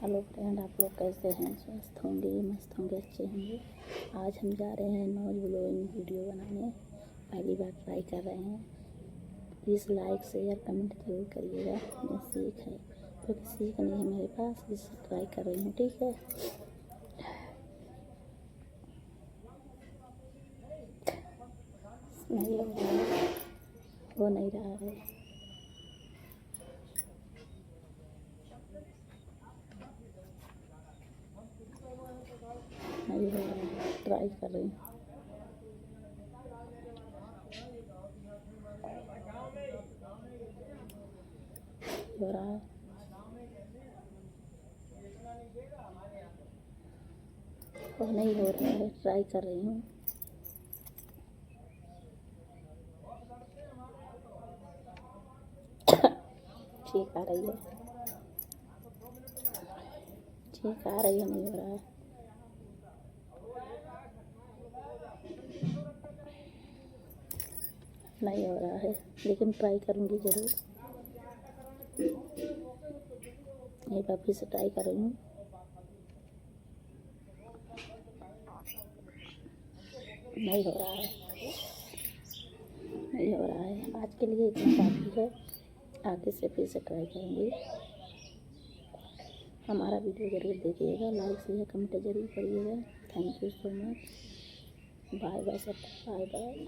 Hello friend, आप लोग कैसे हैं? स्वस्थ होंगे, मस्त होंगे, अच्छे होंगे। आज हम जा रहे हैं नॉइज़ ब्लोइंग वीडियो बनाने। पहली बार ट्राई कर रहे हैं। प्लीज़ लाइक शेयर कमेंट जरूर करिएगा। ये सीख है क्योंकि सीख नहीं है मेरे पास, इससे ट्राई कर रही हूँ। ठीक है, नहीं हो रहा है, हो नहीं रहा है, नहीं हो रहा है, ट्राई कर रही हूँ। हो रहा है, हो नहीं हो रहा है, ट्राई कर रही हूँ। ठीक आ रही है, ठीक आ रही है, नहीं हो रहा है। नहीं हो रहा है, लेकिन ट्राई करूँगी ज़रूर। एक बार फिर से ट्राई कर रही हूँ। नहीं हो रहा है, नहीं हो रहा है। आज के लिए इतना काफ़ी है, आगे से फिर से ट्राई करूँगी। हमारा वीडियो ज़रूर देखिएगा, लाइक शेयर कमेंट ज़रूर करिएगा। Thank you so much. Bye bye सबको, बाय बाय।